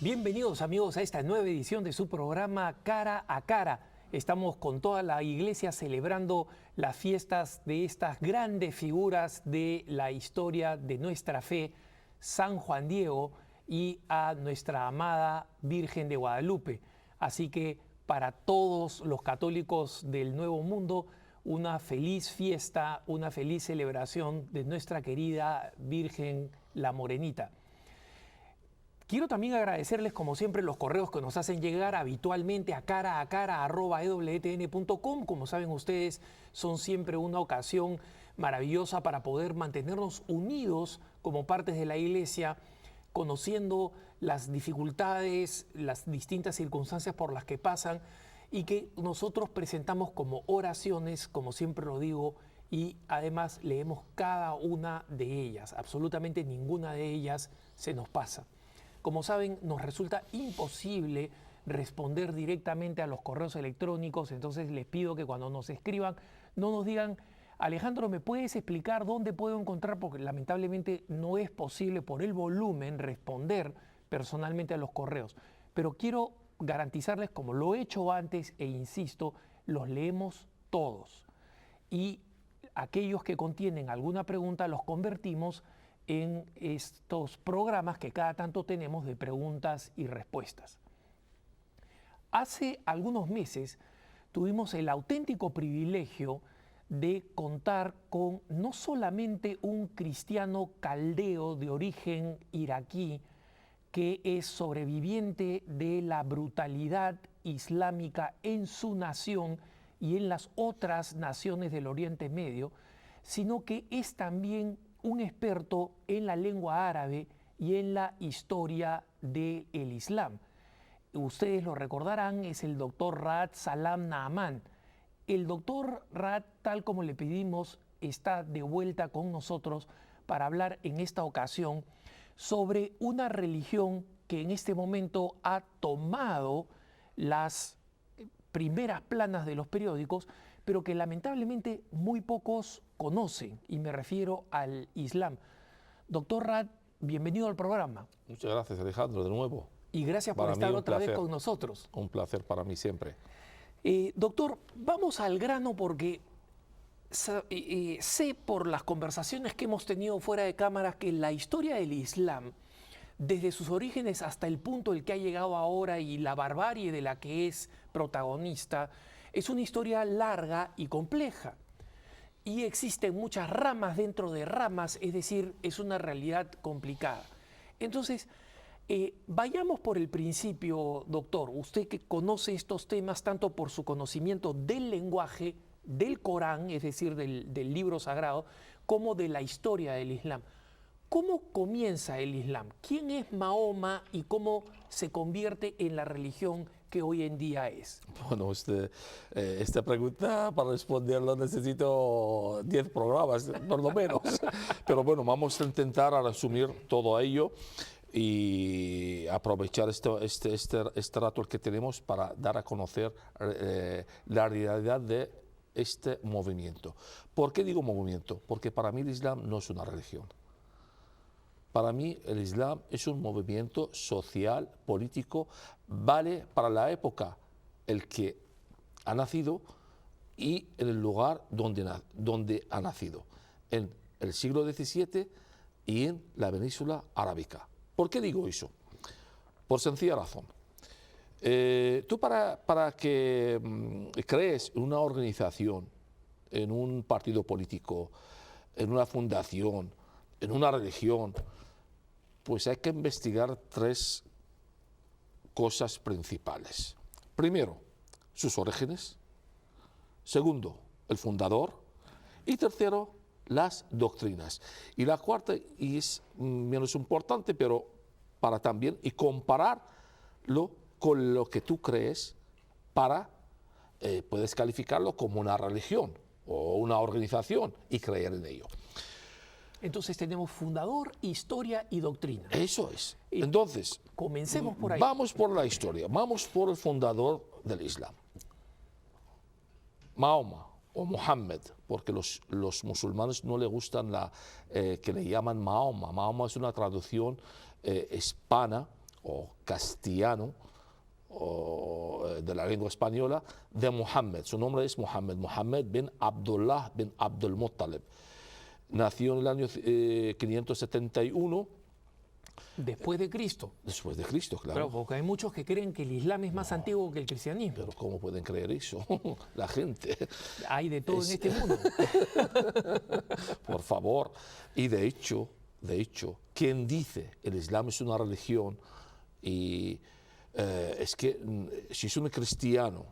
Bienvenidos amigos a esta nueva edición de su programa Cara a Cara. Estamos con toda la iglesia celebrando las fiestas de estas grandes figuras de la historia de nuestra fe, San Juan Diego y a nuestra amada Virgen de Guadalupe. Así que para todos los católicos del Nuevo Mundo, una feliz fiesta, una feliz celebración de nuestra querida Virgen la Morenita. Quiero también agradecerles, como siempre, los correos que nos hacen llegar habitualmente a cara@ewtn.com. Como saben ustedes, son siempre una ocasión maravillosa para poder mantenernos unidos como partes de la Iglesia, conociendo las dificultades, las distintas circunstancias por las que pasan y que nosotros presentamos como oraciones, como siempre lo digo, y además leemos cada una de ellas. Absolutamente ninguna de ellas se nos pasa. Como saben, nos resulta imposible responder directamente a los correos electrónicos, entonces les pido que cuando nos escriban no nos digan: Alejandro, ¿me puedes explicar dónde puedo encontrar? Porque lamentablemente no es posible por el volumen responder personalmente a los correos. Pero quiero garantizarles, como lo he hecho antes e insisto, los leemos todos. Y aquellos que contienen alguna pregunta los convertimos en estos programas que cada tanto tenemos de preguntas y respuestas. Hace algunos meses tuvimos el auténtico privilegio de contar con no solamente un cristiano caldeo de origen iraquí que es sobreviviente de la brutalidad islámica en su nación y en las otras naciones del Oriente Medio, sino que es también un experto en la lengua árabe y en la historia del Islam. Ustedes lo recordarán, es el doctor Raad Salam Naaman. El doctor Raad, tal como le pedimos, está de vuelta con nosotros para hablar en esta ocasión sobre una religión que en este momento ha tomado las primeras planas de los periódicos, pero que lamentablemente muy pocos conocen, y me refiero al Islam. Doctor Raad, bienvenido al programa. Muchas gracias, Alejandro, de nuevo. Y gracias por estar otra vez con nosotros. Un placer para mí siempre. Doctor, vamos al grano porque sé por las conversaciones que hemos tenido fuera de cámaras que la historia del Islam, desde sus orígenes hasta el punto al que ha llegado ahora y la barbarie de la que es protagonista, es una historia larga y compleja. Y existen muchas ramas dentro de ramas, es decir, es una realidad complicada. Entonces, vayamos por el principio, doctor. Usted que conoce estos temas tanto por su conocimiento del lenguaje, del Corán, es decir, del libro sagrado, como de la historia del Islam. ¿Cómo comienza el Islam? ¿Quién es Mahoma y cómo se convierte en la religión que hoy en día es? Bueno, esta pregunta para responderla necesito 10 programas, por lo menos. Pero bueno, vamos a intentar resumir todo ello y aprovechar este rato que tenemos para dar a conocer la realidad de este movimiento. ¿Por qué digo movimiento? Porque para mí el Islam no es una religión. Para mí el Islam es un movimiento social, político, vale para la época el que ha nacido y en el lugar donde ha nacido, en el siglo XVII y en la península arábica. ¿Por qué digo eso? Por sencilla razón. Tú para que crees en una organización, en un partido político, en una fundación, en una religión, pues hay que investigar 3 cosas principales. Primero, sus orígenes. Segundo, el fundador. Y tercero, las doctrinas. Y la cuarta, y es menos importante, pero para también, y compararlo con lo que tú crees para, puedes calificarlo como una religión o una organización y creer en ello. Entonces tenemos fundador, historia y doctrina. Eso es. Entonces, comencemos por ahí. Vamos por la historia, vamos por el fundador del Islam. Mahoma o Mohammed, porque los musulmanes no le gustan que le llaman Mahoma. Mahoma es una traducción hispana o castellano, de la lengua española, de Mohammed. Su nombre es Mohammed bin Abdullah bin Abdul Muttalib. Nació en el año 571. Después de Cristo. Después de Cristo, claro. Claro, porque hay muchos que creen que el Islam es más antiguo que el cristianismo. Pero ¿cómo pueden creer eso? La gente. Hay de todo en este mundo. Por favor. Y de hecho, quien dice el Islam es una religión, y es que si es un cristiano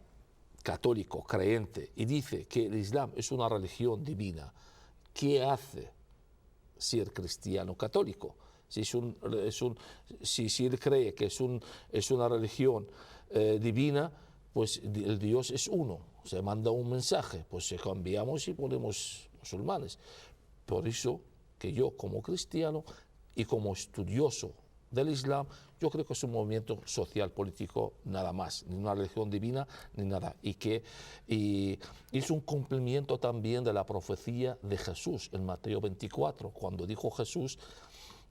católico, creyente, y dice que el Islam es una religión divina, ¿qué hace ser cristiano católico? Si él cree que es una religión divina, pues el Dios es uno. Se manda un mensaje, pues se cambiamos y ponemos musulmanes. Por eso que yo como cristiano y como estudioso del Islam, yo creo que es un movimiento social político nada más, ni una religión divina ni nada, y es un cumplimiento también de la profecía de Jesús en Mateo 24, cuando dijo Jesús: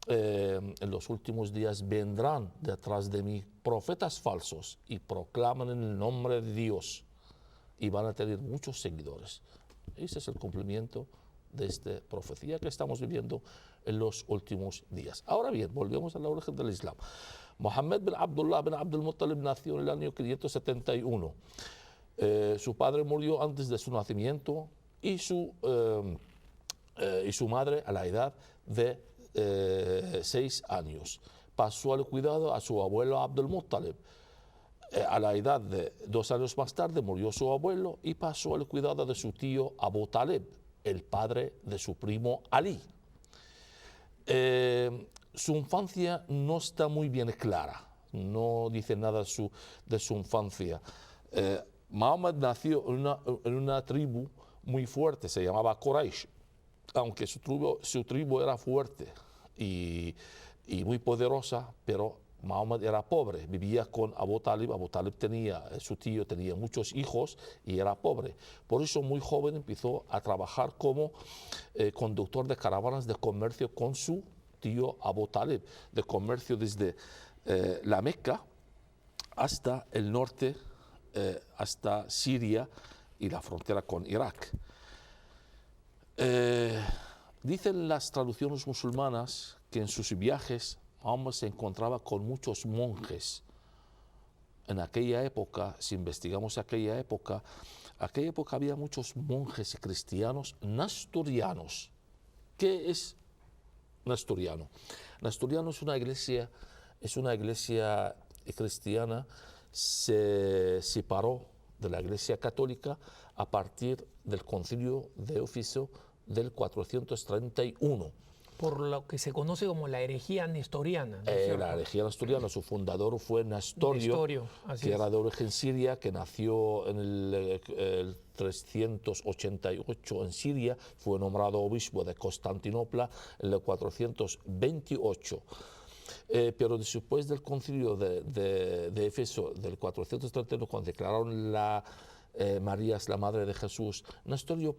en los últimos días vendrán detrás de mí profetas falsos y proclaman en el nombre de Dios, y van a tener muchos seguidores. Ese es el cumplimiento de esta profecía que estamos viviendo en los últimos días. Ahora bien, volvemos a la origen del Islam. Mohammed bin Abdullah bin Abdul Muttalib nació en el año 571. Su padre murió antes de su nacimiento y su madre a la edad de 6 años. Pasó al cuidado a su abuelo Abdul Muttalib. A la edad de 2 años más tarde murió su abuelo y pasó al cuidado de su tío Abu Talib, el padre de su primo Ali. Su infancia no está muy bien clara, no dice nada de su infancia. Muhammad nació en una tribu muy fuerte, se llamaba Quraysh, aunque su tribu era fuerte y muy poderosa, pero Muhammad era pobre, vivía con Abu Talib. Abu Talib su tío tenía muchos hijos y era pobre. Por eso muy joven empezó a trabajar como conductor de caravanas de comercio con su tío Abu Talib, de comercio desde la Meca hasta el norte, hasta Siria y la frontera con Irak. Dicen las traducciones musulmanas que en sus viajes Muhammad se encontraba con muchos monjes. En aquella época, si investigamos aquella época había muchos monjes cristianos nestorianos. ¿Qué es nestoriano? Nestoriano es una iglesia cristiana, se separó de la iglesia católica a partir del concilio de Éfeso del 431. Por lo que se conoce como la herejía nestoriana. ¿No es cierto? La herejía nestoriana, su fundador fue Nestorio, que era de origen siria, que nació en el 388 en Siria, fue nombrado obispo de Constantinopla en el 428. Pero después del concilio de Éfeso del 431, cuando declararon María es la madre de Jesús, Nestorio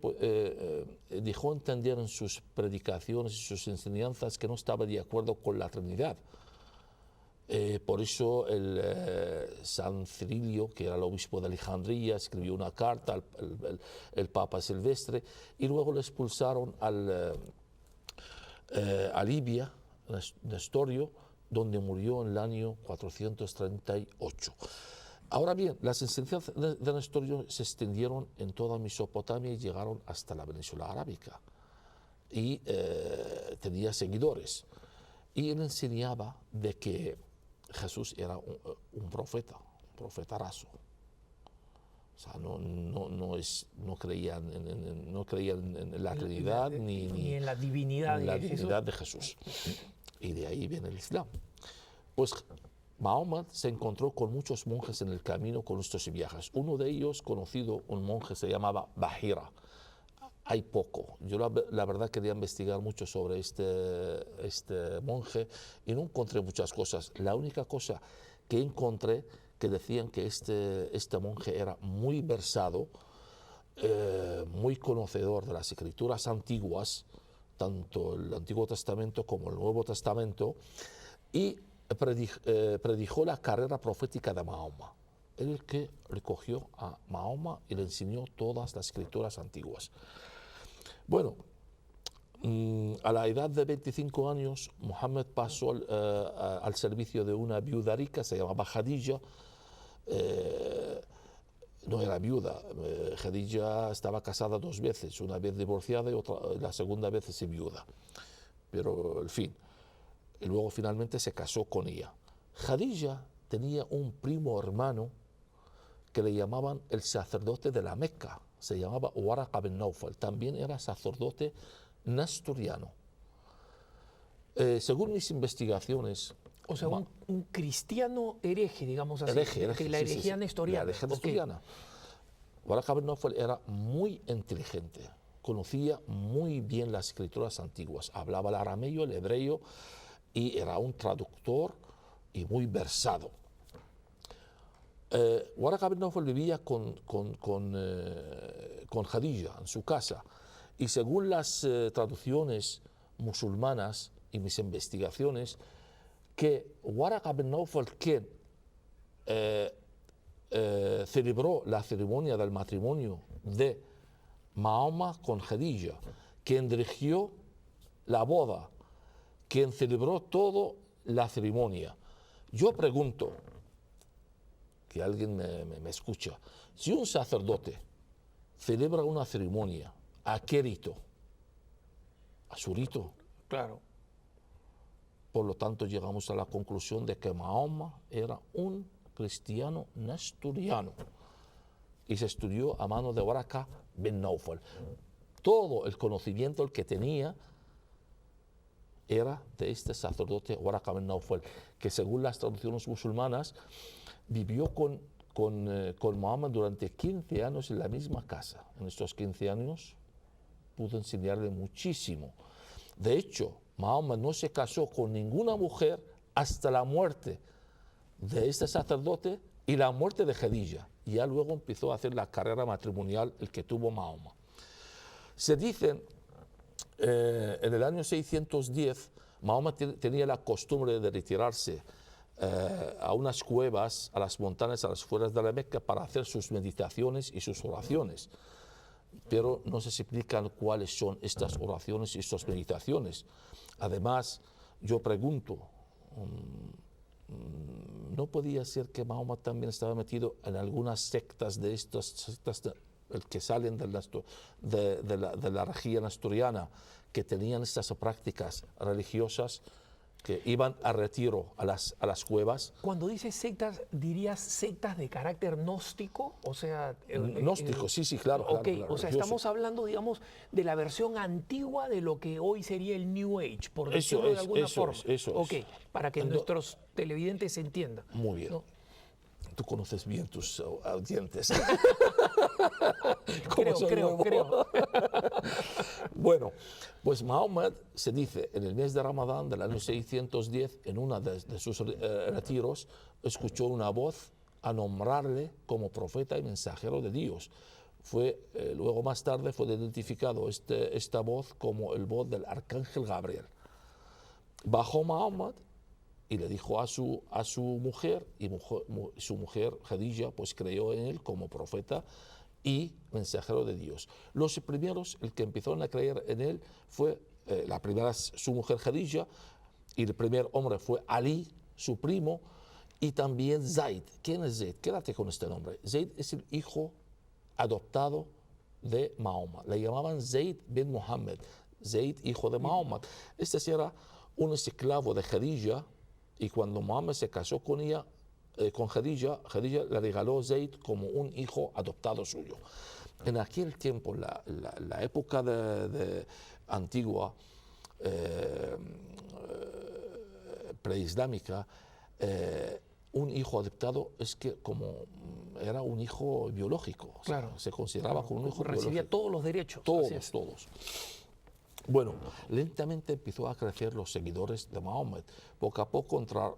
dejó entender en sus predicaciones y sus enseñanzas que no estaba de acuerdo con la Trinidad. Por eso San Cirilio, que era el obispo de Alejandría, escribió una carta al Papa Silvestre, y luego le expulsaron a Libia, Nestorio, donde murió en el año 438. Ahora bien, las enseñanzas de Nestorio se extendieron en toda Mesopotamia y llegaron hasta la península arábica. Y tenía seguidores. Y él enseñaba de que Jesús era un profeta raso. O sea, no creían en la Trinidad ni en la divinidad, de Jesús. Y de ahí viene el Islam. Pues Mahoma se encontró con muchos monjes en el camino con estos viajes. Uno de ellos, conocido, un monje, se llamaba Bahira. Hay poco. Yo la verdad quería investigar mucho sobre este monje y no encontré muchas cosas. La única cosa que encontré, que decían que este monje era muy versado, muy conocedor de las escrituras antiguas, tanto el Antiguo Testamento como el Nuevo Testamento, y predijo la carrera profética de Mahoma. Él el que recogió a Mahoma y le enseñó todas las escrituras antiguas. Bueno, a la edad de 25 años, Muhammad pasó al servicio de una viuda rica, se llamaba Khadija. No era viuda, Khadija estaba casada 2 veces, una vez divorciada y la segunda vez se viuda. Pero, en fin, y luego finalmente se casó con ella. Khadija tenía un primo hermano que le llamaban el sacerdote de la Meca, se llamaba Waraqa bin Nawfal, también era sacerdote nestoriano. Según mis investigaciones... O sea, un cristiano hereje, digamos así. Hereje, la herejía nestoriana. La herejía nestoriana. Waraqa bin Nawfal era muy inteligente, conocía muy bien las escrituras antiguas, hablaba el arameo, el hebreo, y era un traductor y muy versado. Waraqa bin Nawfal vivía con Khadija en su casa, y según las traducciones musulmanas y mis investigaciones, que Waraqa bin Nawfal, quien celebró la ceremonia del matrimonio de Mahoma con Khadija, quien dirigió la boda, quien celebró toda la ceremonia. Yo pregunto, que alguien me escucha, si un sacerdote celebra una ceremonia, ¿a qué rito? A su rito. Claro. Por lo tanto, llegamos a la conclusión de que Mahoma era un cristiano nestoriano y se estudió a mano de Waraqa bin Nawfal. Todo el conocimiento el que tenía era de este sacerdote Waraqa bin Nawfal, que según las traducciones musulmanas vivió con Mahoma durante 15 años en la misma casa. En estos 15 años pudo enseñarle muchísimo. De hecho, Mahoma no se casó con ninguna mujer hasta la muerte de este sacerdote y la muerte de Khadija. Y ya luego empezó a hacer la carrera matrimonial el que tuvo Mahoma. Se dice, en el año 610, Mahoma tenía la costumbre de retirarse a unas cuevas, a las montañas, a las afueras de la Meca, para hacer sus meditaciones y sus oraciones. Pero no se explican cuáles son estas oraciones y estas meditaciones. Además, yo pregunto, ¿no podía ser que Mahoma también estaba metido en algunas sectas de estas sectas que salen de la región asturiana, que tenían estas prácticas religiosas, que iban a retiro a las cuevas? Cuando dices sectas, ¿dirías sectas de carácter gnóstico? O sea... Gnóstico, sí, claro. Ok, claro, o sea, estamos hablando, digamos, de la versión antigua de lo que hoy sería el New Age, por decirlo de alguna forma. Eso es. Para que nuestros televidentes entiendan. Muy bien. ¿No? Tú conoces bien tus audientes. Creo. Bueno, pues Mahoma, se dice, en el mes de Ramadán del año 610, en uno de sus retiros, escuchó una voz a nombrarle como profeta y mensajero de Dios. Luego más tarde fue identificado esta voz como el voz del arcángel Gabriel. Bajó Mahoma y le dijo a su mujer, y su mujer Khadija pues creyó en él como profeta y mensajero de Dios. Los primeros, el que empezaron a creer en él fue, la primera su mujer Khadija, y el primer hombre fue Ali, su primo, y también Zaid. ¿Quién es Zaid? Quédate con este nombre. Zaid es el hijo adoptado de Mahoma. Le llamaban Zaid bin Muhammad. Zaid, hijo de Mahoma. Este era un esclavo de Khadija, y cuando Mahoma se casó con ella, con Khadija le regaló Zaid como un hijo adoptado suyo. En aquel tiempo, la época antigua, preislámica, un hijo adoptado es que como era un hijo biológico, claro, o sea, se consideraba como un hijo biológico. Recibía todos los derechos. Todos. Bueno, lentamente empezó a crecer los seguidores de Mahoma. Poco a poco entró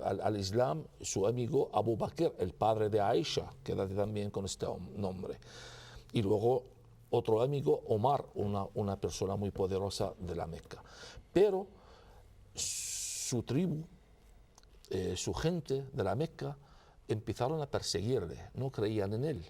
al Islam su amigo Abu Bakr, el padre de Aisha, quédate también con este nombre. Y luego otro amigo, Omar, una persona muy poderosa de la Meca. Pero su tribu, su gente de la Meca, empezaron a perseguirle, no creían en él,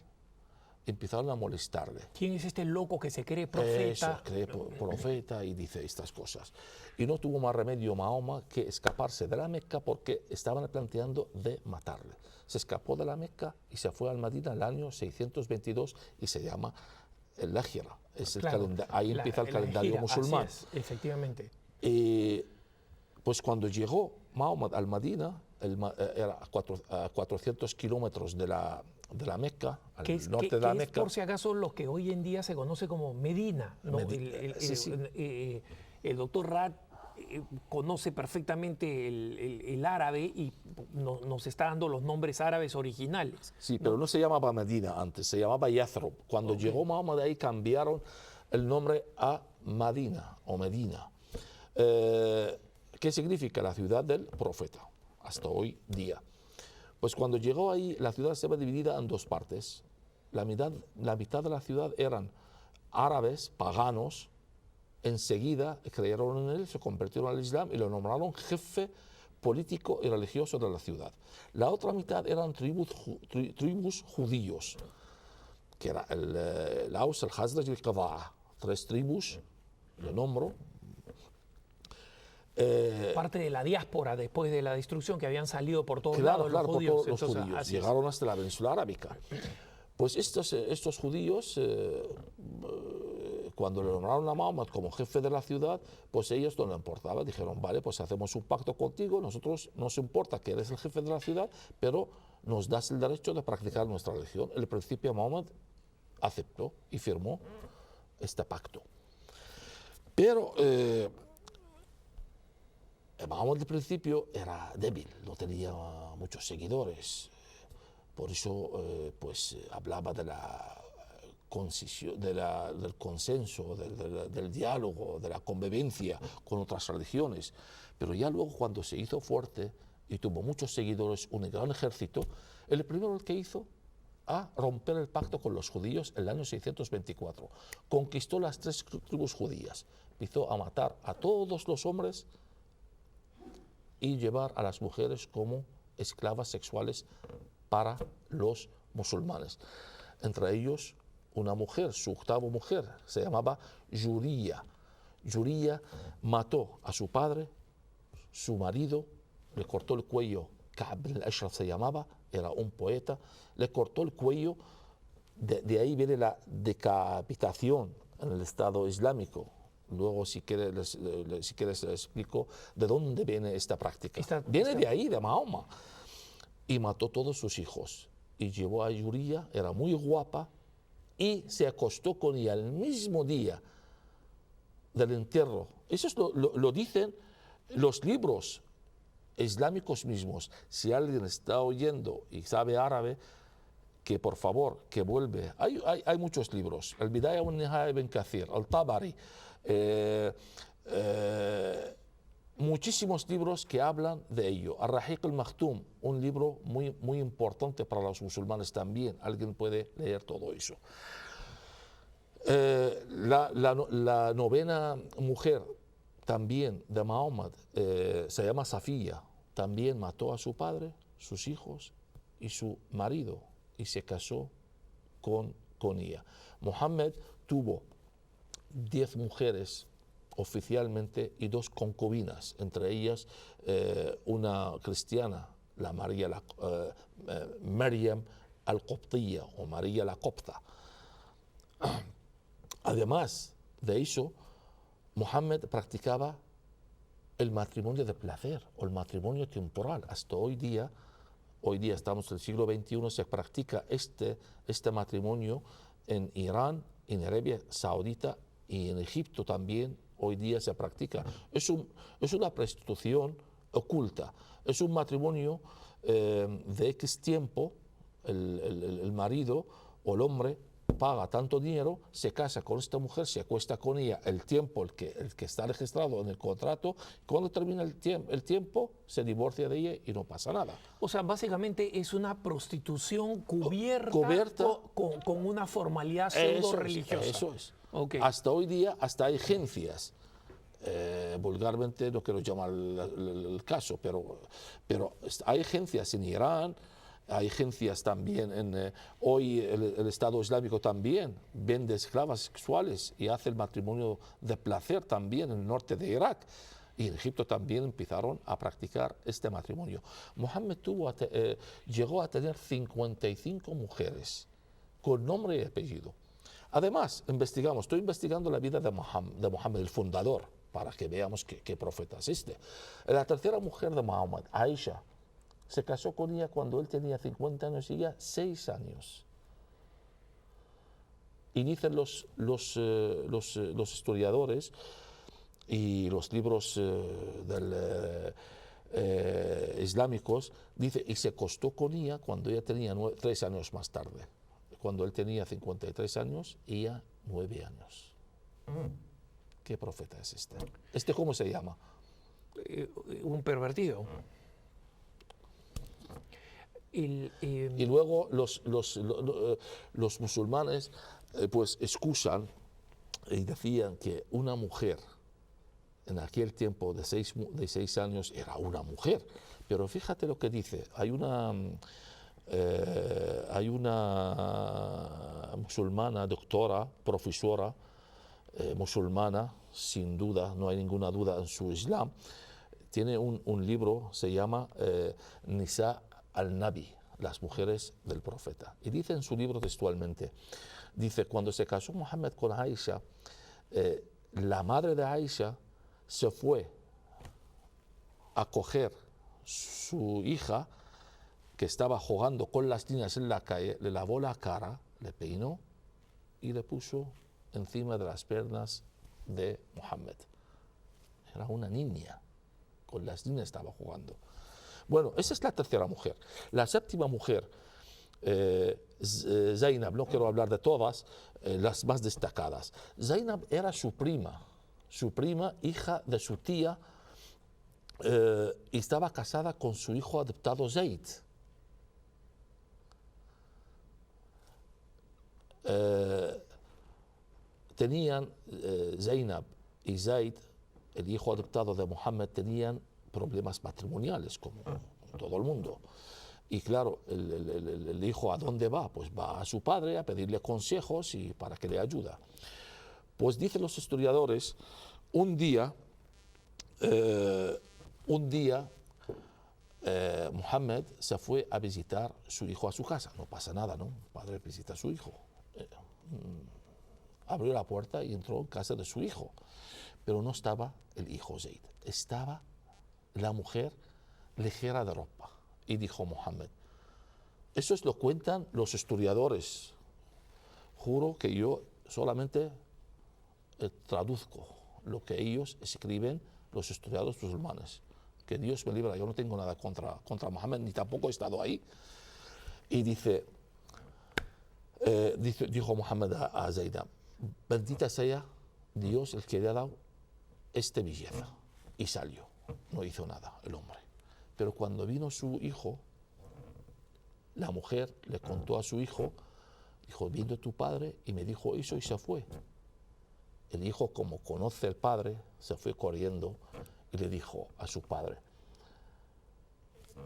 empezaron a molestarle. ¿Quién es este loco que se cree profeta? Eso, cree profeta y dice estas cosas. Y no tuvo más remedio Mahoma que escaparse de la Meca porque estaban planteando de matarle. Se escapó de la Meca y se fue al Madina en el año 622 y se llama el Hijra. Es Claro, ahí empieza el calendario gira, musulmán. así es, efectivamente. Pues cuando llegó Mahoma al Madina, era a 400 kilómetros de la Meca, al norte de la Meca. Es por si acaso lo que hoy en día se conoce como Medina, ¿no? Sí. El doctor Raad conoce perfectamente el árabe y nos está dando los nombres árabes originales. Sí, pero no se llamaba Medina antes, se llamaba Yathrib. Cuando llegó Mahoma de ahí cambiaron el nombre a Madina o Medina. ¿Qué significa? La ciudad del profeta, hasta hoy día. Pues cuando llegó ahí, la ciudad estaba dividida en dos partes. La mitad de la ciudad eran árabes, paganos. Enseguida creyeron en él, se convirtieron al Islam y lo nombraron jefe político y religioso de la ciudad. La otra mitad eran tribus judíos, que era el Aus, el Khazraj y el Qada'a. 3 tribus, lo nombro. Parte de la diáspora después de la destrucción, que habían salido por todos Claro, lados claro, los judíos. por todos los judíos. Llegaron hasta la península arábica. Pues estos judíos, cuando le nombraron a Mahoma como jefe de la ciudad, pues ellos no les importaba. Dijeron, vale, pues hacemos un pacto contigo, nosotros nos importa que eres el jefe de la ciudad, pero nos das el derecho de practicar nuestra religión. El príncipe Mahoma aceptó y firmó este pacto. Pero Mahoma al principio era débil, no tenía muchos seguidores. Por eso hablaba de la concisión, del consenso, del diálogo, de la convivencia con otras religiones. Pero ya luego, cuando se hizo fuerte y tuvo muchos seguidores, un gran ejército, el primero que hizo a romper el pacto con los judíos en el año 624. Conquistó las 3 tribus judías, empezó a matar a todos los hombres y llevar a las mujeres como esclavas sexuales para los musulmanes. Entre ellos, una mujer, su octava mujer, se llamaba Yuriya. Yuriya mató a su padre, su marido, le cortó el cuello, Ka'b al-Ashraf se llamaba, era un poeta, le cortó el cuello, de ahí viene la decapitación en el Estado Islámico. Luego, si quieres, les explico de dónde viene esta práctica. Viene de ahí, de Mahoma. Y mató todos sus hijos. Y llevó a Yuriya, era muy guapa, y se acostó con ella el mismo día del entierro. Eso lo dicen los libros islámicos mismos. Si alguien está oyendo y sabe árabe, que por favor, que vuelve. Hay muchos libros. El Bidaya wa Nihaya ibn Kathir, el Tabari, muchísimos libros que hablan de ello. Ar-Rahiq al-Maktum, un libro muy, muy importante para los musulmanes también. Alguien puede leer todo eso. La novena mujer también de Mahoma se llama Safía. También mató a su padre, sus hijos y su marido y se casó con ella. Mohammed tuvo 10 mujeres oficialmente y 2 concubinas, entre ellas una cristiana, la Maryam al-Qoptiyya o María la Copta. Además de eso, Mohammed practicaba el matrimonio de placer o el matrimonio temporal. Hasta hoy día estamos en el siglo XXI, se practica este matrimonio en Irán, en Arabia Saudita y en Egipto también. Hoy día se practica. Es una prostitución oculta. Es un matrimonio de X tiempo. El marido o el hombre paga tanto dinero, se casa con esta mujer, se acuesta con ella el tiempo el que está registrado en el contrato. Cuando termina el tiempo, se divorcia de ella y no pasa nada. O sea, básicamente es una prostitución cubierta. Con una formalidad pseudo religiosa. Eso es. Okay. Hasta hoy día, hasta hay agencias vulgarmente no quiero llamar el caso, pero hay agencias en Irán, hay agencias también hoy el Estado Islámico también vende esclavas sexuales y hace el matrimonio de placer también en el norte de Irak. Y en Egipto también empezaron a practicar este matrimonio. Mohammed llegó a tener 55 mujeres con nombre y apellido. Además, estoy investigando la vida de Mohammed, el fundador, para que veamos qué profeta es este. La tercera mujer de Mohammed, Aisha, se casó con ella cuando él tenía 50 años y ella 6 años. Y dicen los historiadores y los libros islámicos, dice, y se acostó con ella cuando ella tenía 3 años más tarde. Cuando él tenía 53 años, ella 9 años. ¿Qué profeta es este? ¿Este cómo se llama? Un pervertido. Y luego los musulmanes pues excusan y decían que una mujer en aquel tiempo de 6 años era una mujer. Pero fíjate lo que dice. Hay una musulmana, doctora, profesora musulmana, sin duda, no hay ninguna duda en su Islam. Tiene un libro, se llama Nisa al-Nabi, las mujeres del profeta. Y dice en su libro textualmente, dice, cuando se casó Mohammed con Aisha, la madre de Aisha se fue a coger su hija que estaba jugando con las niñas en la calle, le lavó la cara, le peinó y le puso encima de las piernas de Mohammed. Era una niña, con las niñas estaba jugando. Bueno, esa es la tercera mujer. La séptima mujer, Zainab, no quiero hablar de todas, las más destacadas. Zainab era su prima, hija de su tía, y estaba casada con su hijo adoptado Zayd. Tenían Zainab y Zayd, el hijo adoptado de Mohammed, tenían problemas matrimoniales como todo el mundo. Y claro, el hijo ¿a dónde va? Pues va a su padre a pedirle consejos y para que le ayude. Pues dicen los historiadores, un día Mohammed se fue a visitar a su hijo a su casa. No pasa nada, ¿no? El padre visita a su hijo. Abrió la puerta y entró en casa de su hijo. Pero no estaba el hijo Zayd. Estaba la mujer ligera de ropa. Y dijo Mohammed, eso es lo cuentan los historiadores. Juro que yo solamente traduzco lo que ellos escriben, los historiadores musulmanes. Que Dios me libre, yo no tengo nada contra Mohammed, ni tampoco he estado ahí. Y dijo Mohammed a Zainab, bendita sea Dios el que le ha dado esta belleza. Y salió, no hizo nada el hombre. Pero cuando vino su hijo, la mujer le contó a su hijo, dijo, vino tu padre y me dijo eso y se fue. El hijo, como conoce al padre, se fue corriendo y le dijo a su padre,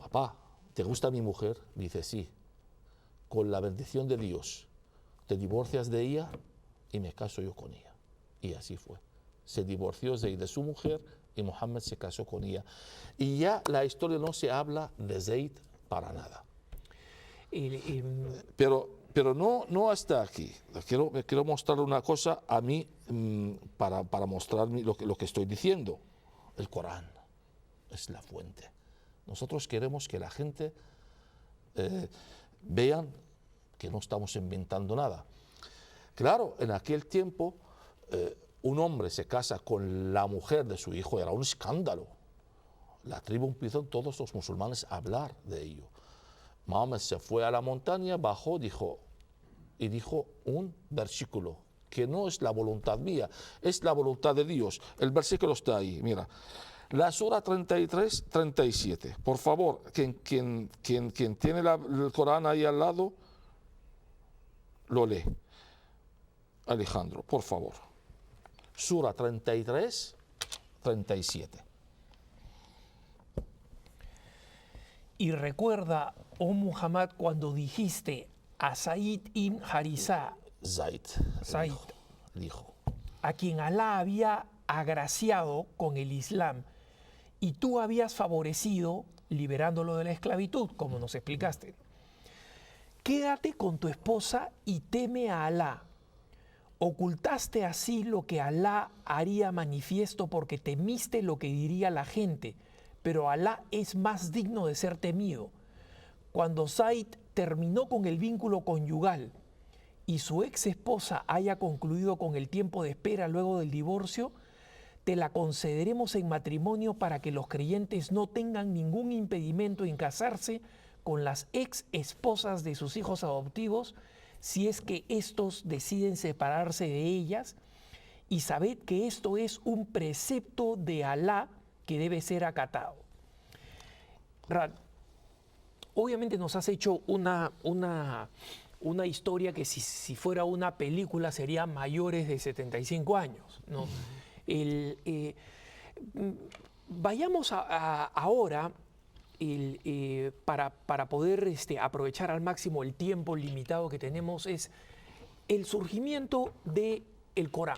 papá, ¿te gusta mi mujer? Dice, sí, con la bendición de Dios, te divorcias de ella y me caso yo con ella. Y así fue. Se divorció Zayd de su mujer y Mohammed se casó con ella. Y ya la historia no se habla de Zayd para nada. Pero no hasta aquí. Quiero mostrar una cosa a mí para mostrar lo que estoy diciendo. El Corán es la fuente. Nosotros queremos que la gente vean que no estamos inventando nada. Claro, en aquel tiempo un hombre se casa con la mujer de su hijo, era un escándalo. La tribu empezó, todos los musulmanes, a hablar de ello. Mohammed se fue a la montaña, bajó, dijo un versículo, que no es la voluntad mía, es la voluntad de Dios. El versículo está ahí, mira. La sura 33, 37. Por favor, quien tiene el Corán ahí al lado, lo lee. Alejandro, por favor. Sura 33, 637. Y recuerda, oh Muhammad, cuando dijiste a Zaid ibn Haritha, Zaid, Zaid, el hijo. a quien Alá había agraciado con el Islam, y tú habías favorecido liberándolo de la esclavitud, como nos explicaste. Quédate con tu esposa y teme a Alá. Ocultaste así lo que Alá haría manifiesto porque temiste lo que diría la gente, pero Alá es más digno de ser temido. Cuando Zaid terminó con el vínculo conyugal y su ex esposa haya concluido con el tiempo de espera luego del divorcio, te la concederemos en matrimonio para que los creyentes no tengan ningún impedimento en casarse con las ex esposas de sus hijos adoptivos si es que éstos deciden separarse de ellas, y sabed que esto es un precepto de Alá que debe ser acatado. Rad, obviamente nos has hecho una historia que si fuera una película sería mayores de 75 años, ¿no? Vayamos ahora para poder aprovechar al máximo el tiempo limitado que tenemos, es el surgimiento del Corán.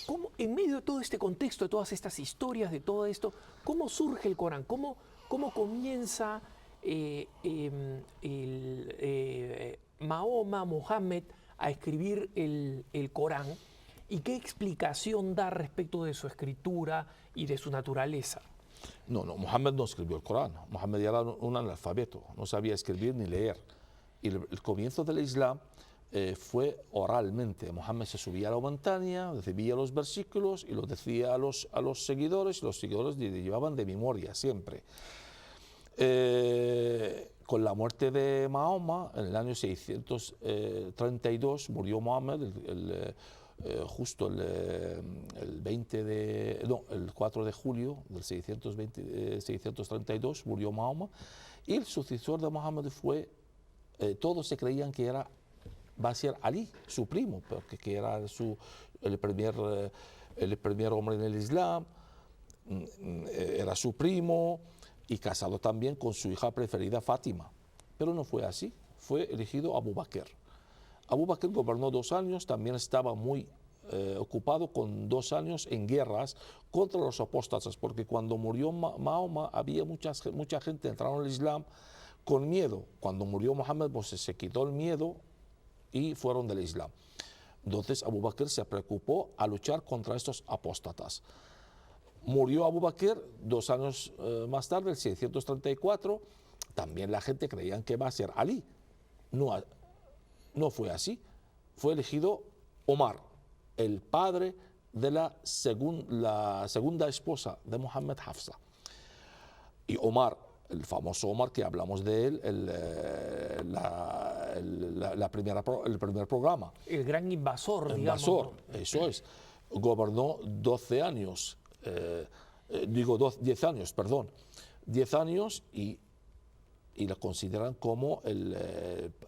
¿Cómo, en medio de todo este contexto, de todas estas historias, de todo esto, cómo surge el Corán? ¿Cómo comienza Mahoma, Mohammed, a escribir el Corán? ¿Y qué explicación da respecto de su escritura y de su naturaleza? No, Mohammed no escribió el Corán. Mohammed era un analfabeto, no sabía escribir ni leer. Y el comienzo del Islam fue oralmente. Mohammed se subía a la montaña, recibía los versículos y los decía a los seguidores, y los seguidores le llevaban de memoria siempre. Con la muerte de Mahoma, en el año 632, murió Mohammed, justo el 4 de julio del 632 murió Mahoma, y el sucesor de Mohammed fue, todos se creían que va a ser Ali, su primo, porque que era el primer hombre en el Islam, era su primo y casado también con su hija preferida Fátima. Pero no fue así, fue elegido Abu Bakr. Abu Bakr gobernó 2 años, también estaba muy ocupado con 2 años en guerras contra los apóstatas, porque cuando murió Mahoma había mucha gente entraron al Islam con miedo. Cuando murió Mohammed, pues se quitó el miedo y fueron del Islam. Entonces Abu Bakr se preocupó a luchar contra estos apóstatas. Murió Abu Bakr 2 años más tarde, el 634. También la gente creía que iba a ser Ali. No fue así. Fue elegido Omar, el padre de la segunda esposa de Mohammed, Hafsa. Y Omar, el famoso Omar que hablamos de él, el primer programa. El gran invasor, digamos. Invasor, eso es. Gobernó 12 años, 10 años, perdón. 10 años y la consideran como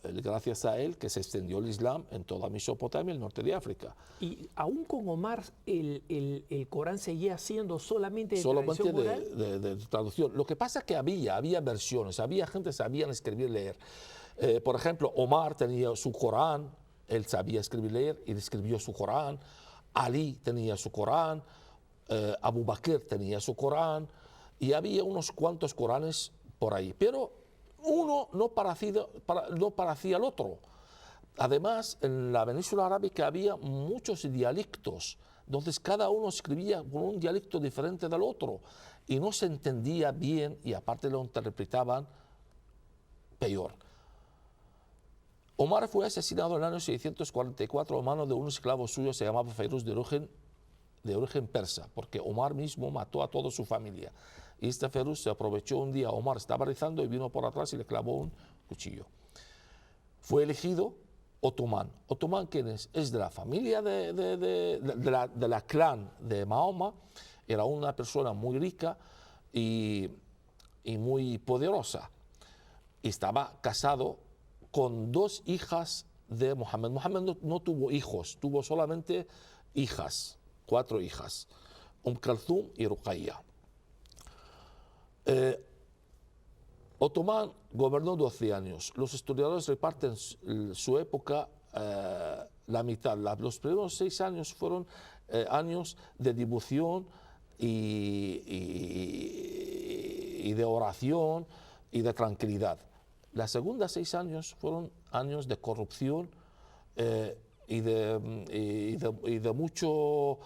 gracias a él que se extendió el Islam en toda Mesopotamia y el norte de África. Y aún con Omar, el Corán seguía siendo solamente de solamente tradición oral. de traducción. Lo que pasa es que había versiones, había gente que sabía escribir y leer. Por ejemplo, Omar tenía su Corán, él sabía escribir y leer y escribió su Corán. Ali tenía su Corán, Abu Bakr tenía su Corán, y había unos cuantos Coranes por ahí. Pero uno no parecía al otro. Además, en la península arábica había muchos dialectos, entonces cada uno escribía con un dialecto diferente del otro y no se entendía bien y aparte lo interpretaban peor. Omar fue asesinado en el año 644 a mano de un esclavo suyo, se llamaba Fairuz, de origen persa, porque Omar mismo mató a toda su familia. Y este Fairuz se aprovechó un día, Omar estaba rezando y vino por atrás y le clavó un cuchillo. Fue elegido Otomán. Otomán, ¿quién es? Es de la familia de la clan de Mahoma. Era una persona muy rica y muy poderosa. Y estaba casado con 2 hijas de Mohammed. Mohammed no tuvo hijos, tuvo solamente hijas, 4 hijas. Kalthum y Ruqayya. Otomán gobernó 12 años. Los historiadores reparten su época la mitad. Los primeros 6 años fueron años de devoción y de oración y de tranquilidad. Las segundas 6 años fueron años de corrupción y de mucho,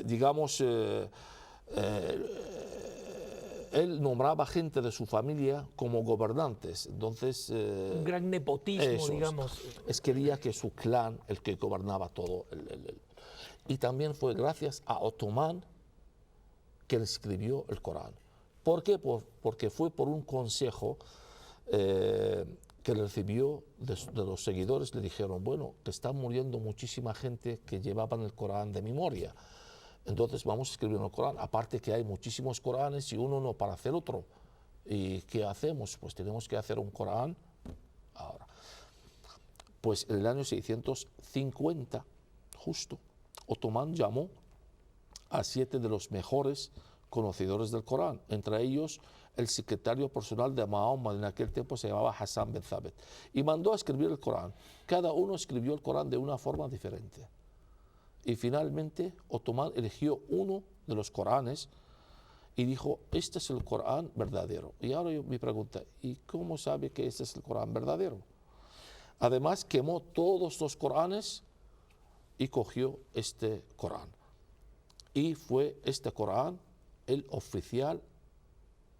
digamos, él nombraba gente de su familia como gobernantes. Entonces, Un gran nepotismo, eso digamos. quería que su clan, el que gobernaba todo. Y también fue gracias a Otomán que él escribió el Corán. ¿Por qué? Porque fue por un consejo que recibió de los seguidores. Le dijeron, bueno, que están muriendo muchísima gente que llevaban el Corán de memoria. Entonces vamos a escribir un Corán. Aparte que hay muchísimos Coranes y uno no para hacer otro. ¿Y qué hacemos? Pues tenemos que hacer un Corán ahora. Pues en el año 650, justo, Otomán llamó a 7 de los mejores conocedores del Corán, entre ellos el secretario personal de Mahoma, en aquel tiempo se llamaba Hassan bin Thabit, y mandó a escribir el Corán. Cada uno escribió el Corán de una forma diferente. Y finalmente Otomán eligió uno de los Coranes y dijo, este es el Corán verdadero. Y ahora mi pregunta, ¿y cómo sabe que este es el Corán verdadero? Además quemó todos los Coranes y cogió este Corán. Y fue este Corán el oficial,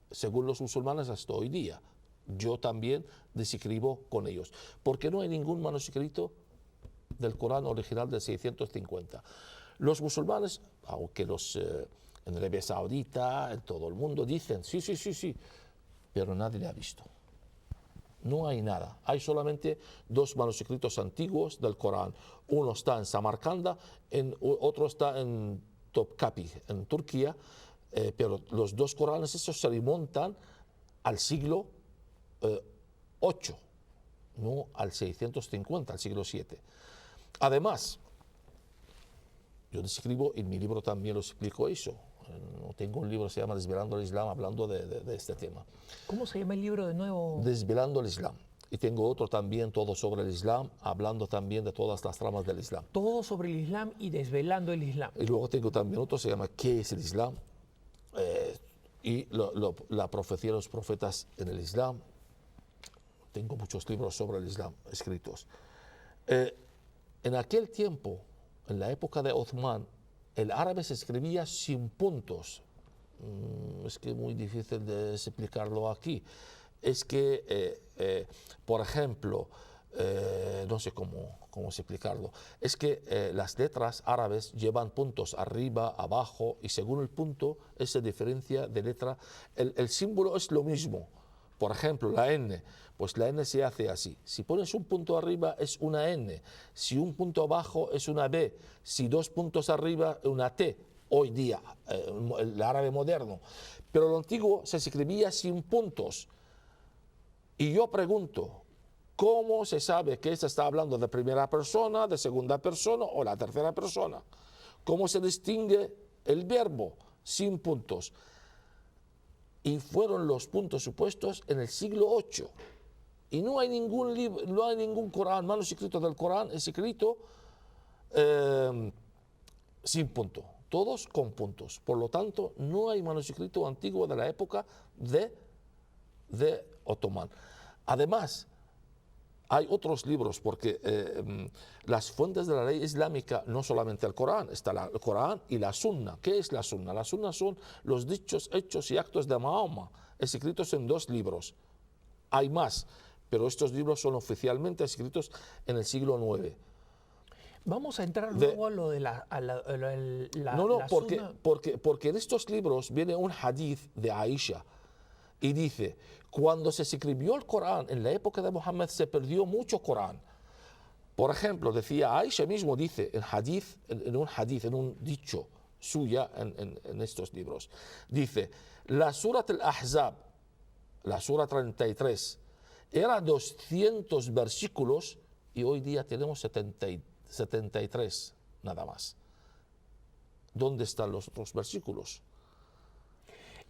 según los musulmanes, hasta hoy día. Yo también desescribo con ellos, porque no hay ningún manuscrito del Corán original de 650. Los musulmanes, aunque en Arabia Saudita, en todo el mundo, dicen, sí, pero nadie le ha visto. No hay nada. Hay solamente 2 manuscritos antiguos del Corán. Uno está en Samarcanda, otro está en Topkapi, en Turquía, pero los 2 Coranes esos se remontan al siglo 8, no al 650, al siglo 7. Además, yo describo, en mi libro también lo explico eso. Tengo un libro que se llama Desvelando el Islam, hablando de este tema. ¿Cómo se llama el libro de nuevo? Desvelando el Islam. Y tengo otro también, todo sobre el Islam, hablando también de todas las tramas del Islam. Todo sobre el Islam y desvelando el Islam. Y luego tengo también otro, se llama ¿Qué es el Islam? Y la profecía de los profetas en el Islam. Tengo muchos libros sobre el Islam escritos. En aquel tiempo, en la época de Othman, el árabe se escribía sin puntos. Es que es muy difícil de explicarlo aquí. Es que, por ejemplo, no sé cómo explicarlo. Es que las letras árabes llevan puntos arriba, abajo, y según el punto, esa diferencia de letra. El símbolo es lo mismo. Por ejemplo, la N, pues la N se hace así. Si pones un punto arriba es una N, si un punto abajo es una B, si 2 puntos arriba una T, hoy día, el árabe moderno. Pero lo antiguo se escribía sin puntos. Y yo pregunto, ¿cómo se sabe que se está hablando de primera persona, de segunda persona o la tercera persona? ¿Cómo se distingue el verbo sin puntos? Y fueron los puntos supuestos en el siglo VIII. Y no hay ningún libro, no hay ningún Corán, manuscrito del Corán escrito sin punto, todos con puntos. Por lo tanto, no hay manuscrito antiguo de la época de Otomán. Además, hay otros libros, porque las fuentes de la ley islámica, no solamente el Corán, está el Corán y la Sunna. ¿Qué es la Sunna? La Sunna son los dichos, hechos y actos de Mahoma, escritos en 2 libros. Hay más, pero estos libros son oficialmente escritos en el siglo IX. Vamos a entrar luego a lo de la Sunna. Porque en estos libros viene un hadith de Aisha y dice, cuando se escribió el Corán en la época de Muhammad se perdió mucho Corán. Por ejemplo, decía Aisha mismo, dice en un dicho suya en estos libros, dice, la Surat al-Ahzab, la Sura 33, era 200 versículos y hoy día tenemos 73 nada más. ¿dónde están los otros versículos?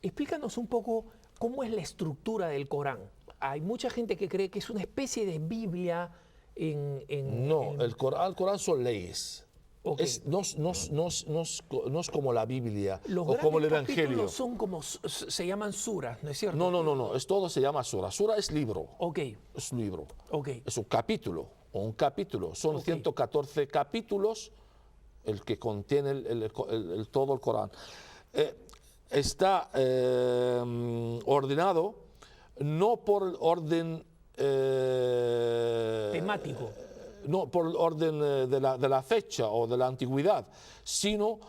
Explícanos un poco cómo es la estructura del Corán. Hay mucha gente que cree que es una especie de Biblia No, el Corán son leyes. Ok. No es como la Biblia Los o como el grandes Evangelio. capítulos son como, se llaman suras, ¿no es cierto? No, todo se llama sura. Sura es libro. Ok, Es un libro. ok. Es un capítulo o un capítulo. Son Ok. 114 capítulos el que contiene todo el Corán. Está ordenado no por orden Temático. no por el orden de la fecha o de la antigüedad, sino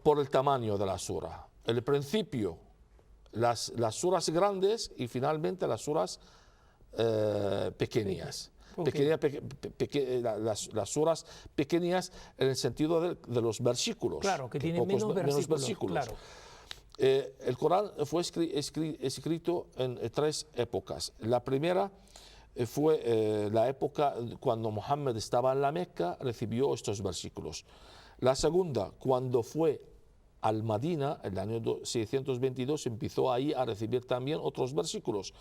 por el tamaño de la sura. El principio, las suras grandes y finalmente las suras pequeñas. Ok. Las suras pequeñas en el sentido de los versículos. Claro, que tienen menos versículos. Claro. El Corán fue escrito en 3 épocas. La primera fue la época cuando Mohammed estaba en la Meca, recibió estos versículos. La segunda, cuando fue al Madina, en el año 622, empezó ahí a recibir también otros versículos.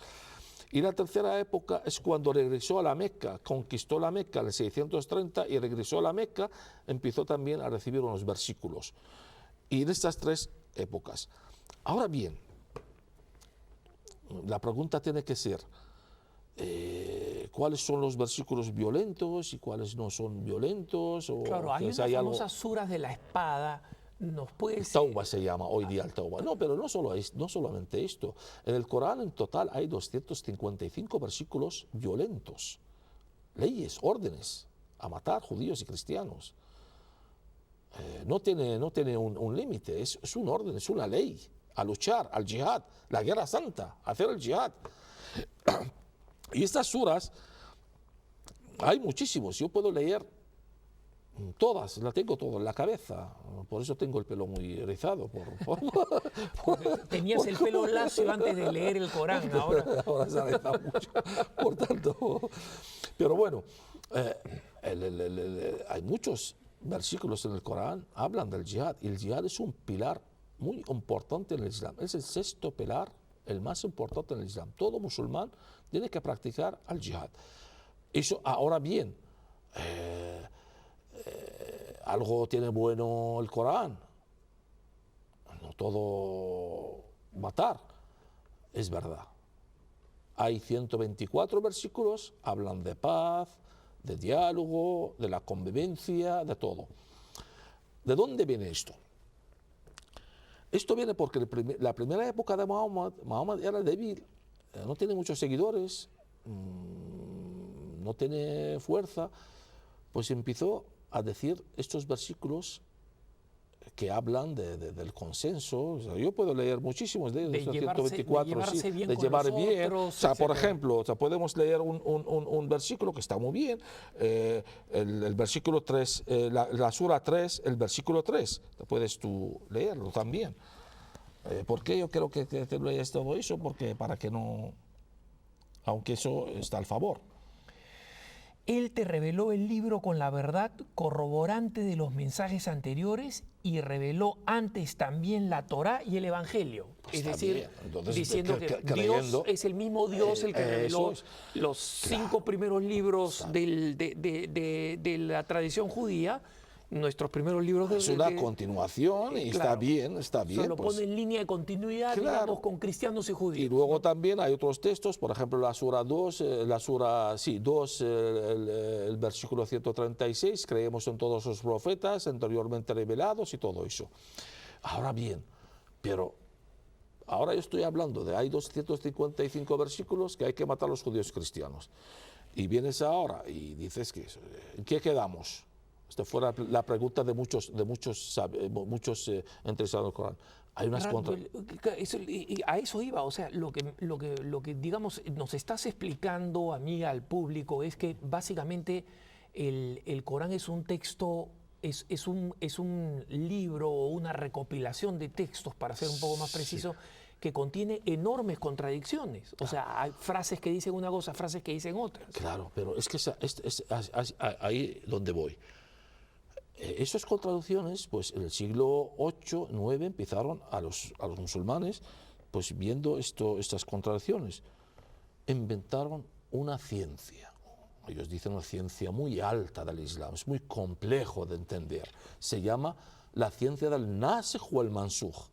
Y la tercera época es cuando regresó a la Meca, conquistó la Meca en el 630 y regresó a la Meca, empezó también a recibir unos versículos. Y en estas 3 épocas. Ahora bien, la pregunta tiene que ser, ¿cuáles son los versículos violentos y cuáles no son violentos? O Claro, hay unas famosas suras de la espada. ¿Nos puedes...? Tauba se llama hoy día el Tauba. No, pero no solamente esto. En el Corán en total hay 255 versículos violentos. Leyes, órdenes a matar judíos y cristianos. No tiene un límite, es un orden, es una ley. A luchar, al jihad, la guerra santa, a hacer el jihad. Y estas suras, hay muchísimos. Yo puedo leer todas, las tengo todas en la cabeza. Por eso tengo el pelo muy rizado. Tenías el pelo lacio antes de leer el Corán, ahora. Ahora se ha rizado mucho. Por tanto, pero bueno, hay muchos versículos en el Corán hablan del jihad. Y el jihad es un pilar muy importante en el Islam. Es el 6.º pilar, el más importante en el Islam. Todo musulmán tiene que practicar el jihad. Eso, ahora bien, algo tiene bueno el Corán. No todo matar, es verdad. Hay 124 versículos, hablan de paz, de diálogo, de la convivencia, de todo. ¿De dónde viene esto? Esto viene porque la primera época de Mahoma era débil, no tiene muchos seguidores, no tiene fuerza, pues empezó a decir estos versículos que hablan del consenso. O sea, yo puedo leer muchísimos de ellos, De llevarse 124, sí, bien de con llevar los bien. otros, O sea, por etcétera. ejemplo, podemos leer un versículo que está muy bien, el versículo 3, la sura 3, el versículo 3, puedes tú leerlo también. ¿Por qué yo creo que te lees todo eso? Porque para que no, aunque eso está al favor. Él te reveló el libro con la verdad corroborante de los mensajes anteriores y reveló antes también la Torá y el Evangelio. Es Está decir, bien. Entonces, diciendo que Dios creyendo, es el mismo Dios el que reveló eso es. los 5 primeros libros de la tradición judía, nuestros primeros libros Es una continuación y está claro. bien, Se lo pues. pone en línea de continuidad, Claro. digamos, con cristianos y Y judíos. luego también hay otros textos, por ejemplo la sura 2, el versículo 136, creemos en todos los profetas anteriormente revelados y todo eso. Ahora bien, pero ahora yo estoy hablando hay 255 versículos que hay que matar a los judíos cristianos. Y vienes ahora y dices que ¿en qué quedamos? Esta fue la pregunta de muchos interesados en el Corán. Hay unas A eso iba, o sea, lo que digamos nos estás explicando a mí, al público, es que básicamente el Corán es un texto, es un libro o una recopilación de textos, para ser un poco más preciso, que contiene enormes contradicciones. O sea, hay frases que dicen una cosa, frases que dicen otras. Claro, pero es que es ahí donde voy. esas contradicciones, pues en el siglo VIII, IX empezaron a los musulmanes, pues viendo estas contradicciones, inventaron una ciencia. Ellos dicen una ciencia muy alta del Islam, es muy complejo de entender. Se llama la ciencia del nasikh o el mansukh.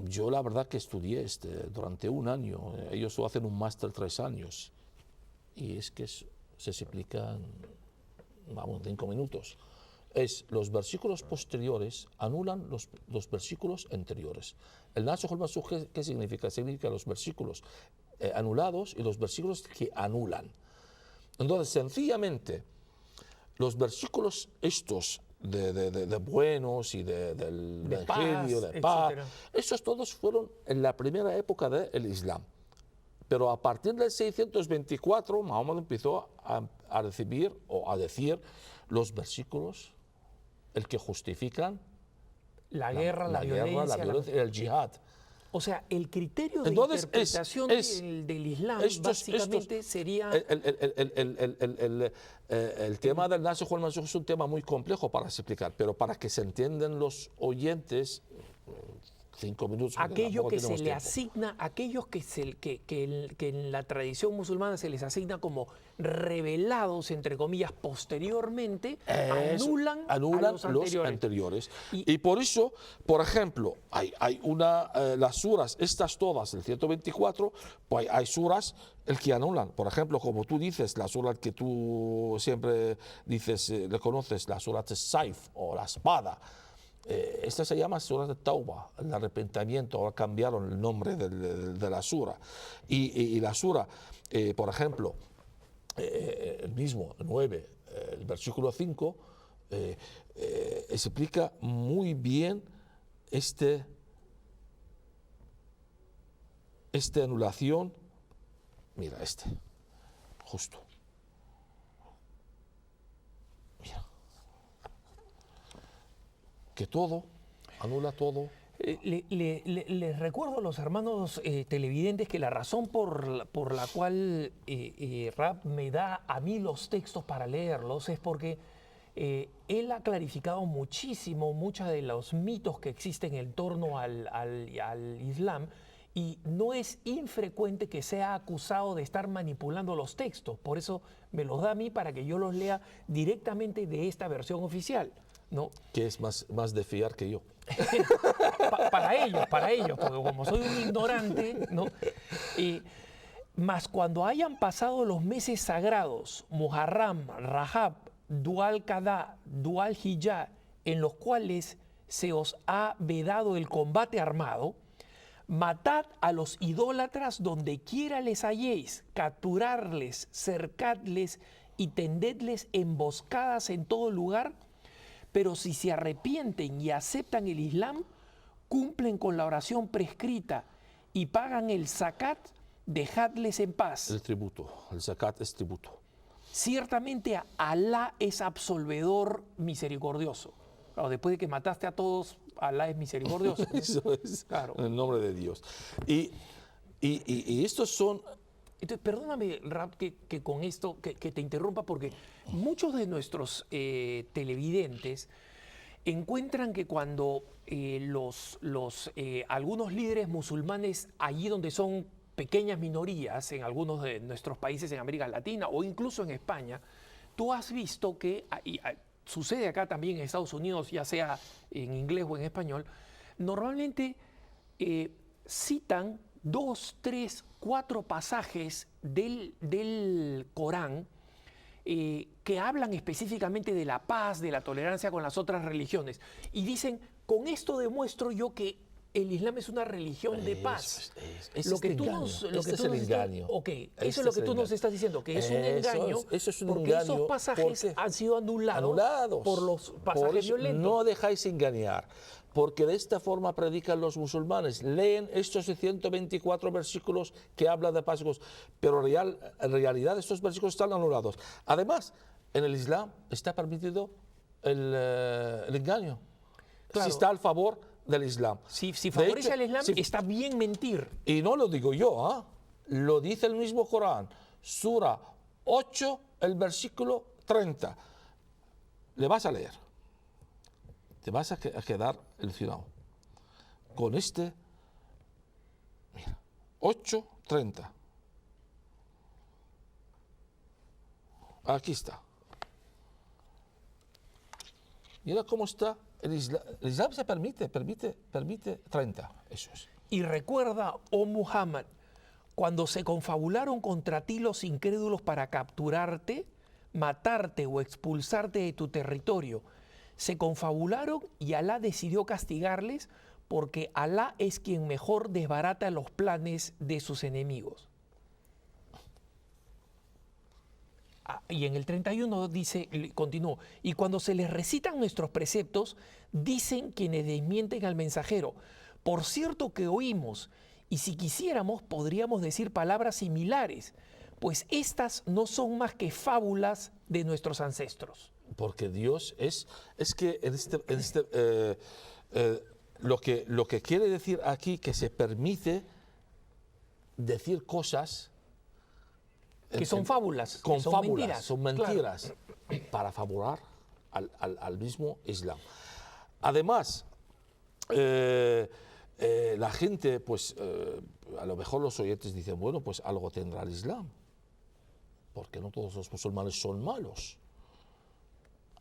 Yo la verdad que estudié durante un año, ellos lo hacen un máster 3 años, y es que se explica en 5 minutos. Los versículos posteriores anulan los versículos anteriores. El nasikh o el mansukh, ¿qué significa? Significa los versículos anulados y los versículos que anulan. Entonces, sencillamente, los versículos estos de buenos y del evangelio, de paz, esos todos fueron en la primera época del Islam. Pero a partir del 624, Mahoma empezó a recibir o a decir los versículos, el que justifican la guerra, la violencia y el yihad. O sea, el criterio de interpretación del Islam básicamente sería... El tema del nasikh o el mansukh es un tema muy complejo para explicar, pero para que se entiendan los oyentes, 5 minutos. Aquello que se le asigna, aquellos que en la tradición musulmana se les asigna como revelados, entre comillas, posteriormente, anulan a los anteriores. Y por eso, por ejemplo, hay las suras, estas todas, el 124, pues hay suras el que anulan. Por ejemplo, como tú dices, la sura que tú siempre dices, le conoces, la sura de Saif o la espada. Esta se llama Sura de Tauba, el arrepentimiento. Ahora cambiaron el nombre de la sura. Y la sura, por ejemplo, el mismo, el 9, el versículo 5, explica muy bien esta anulación. Mira, justo. Que todo, anula todo. Les recuerdo a los hermanos televidentes que la razón por la cual Rab me da a mí los textos para leerlos es porque él ha clarificado muchísimo muchos de los mitos que existen en torno al Islam, y no es infrecuente que sea acusado de estar manipulando los textos. Por eso me los da a mí para que yo los lea directamente de esta versión oficial, ¿no? Que es más de fiar que yo. Para ellos, porque como soy un ignorante, ¿no? Mas cuando hayan pasado los meses sagrados, Muharram, Rajab, Dual Qadá, Dual Hijjah, en los cuales se os ha vedado el combate armado, matad a los idólatras donde quiera les halléis, capturarles, cercadles y tendedles emboscadas en todo lugar. Pero si se arrepienten y aceptan el Islam, cumplen con la oración prescrita y pagan el zakat, dejadles en paz. El tributo, el zakat es tributo. Ciertamente Alá es absolvedor misericordioso. Claro, después de que mataste a todos, Alá es misericordioso. Eso es, claro. En el nombre de Dios. Y estos son... Entonces, perdóname, Rab, que con esto, que te interrumpa, porque muchos de nuestros televidentes encuentran que cuando algunos líderes musulmanes, allí donde son pequeñas minorías, en algunos de nuestros países en América Latina o incluso en España, tú has visto que, sucede acá también en Estados Unidos, ya sea en inglés o en español, normalmente citan 2, 3, 4 pasajes del Corán que hablan específicamente de la paz, de la tolerancia con las otras religiones. Y dicen, con esto demuestro yo que el Islam es una religión de paz. Lo que tú nos, es el engaño. Ok, eso es lo que tú nos estás diciendo, que es un engaño, porque esos pasajes han sido anulados por los pasajes violentos. No dejáis engañar, porque de esta forma predican los musulmanes. Leen estos 124 versículos que hablan de paz, pero en realidad estos versículos están anulados. Además, en el Islam está permitido el engaño. Claro. Si está al favor del Islam. Si favorece al Islam, está bien mentir. Y no lo digo yo, lo dice el mismo Corán, Sura 8, el versículo 30. le vas a leer. Te vas a quedar alucinado. Con este, mira, 8:30. Aquí está. Mira cómo está. El Islam se permite 30. Eso es. Y recuerda, oh Muhammad, cuando se confabularon contra ti los incrédulos para capturarte, matarte o expulsarte de tu territorio, se confabularon y Alá decidió castigarles porque Alá es quien mejor desbarata los planes de sus enemigos. Y en el 31 dice, continuó, y cuando se les recitan nuestros preceptos, dicen quienes desmienten al mensajero, por cierto que oímos, y si quisiéramos podríamos decir palabras similares, pues estas no son más que fábulas de nuestros ancestros. Porque Dios es que lo que quiere decir aquí que se permite decir cosas Que son fábulas, con que son fábulas, mentiras. son mentiras, para favorar al mismo Islam. Además, la gente, pues, a lo mejor los oyentes dicen, bueno, pues algo tendrá el Islam, porque no todos los musulmanes son malos.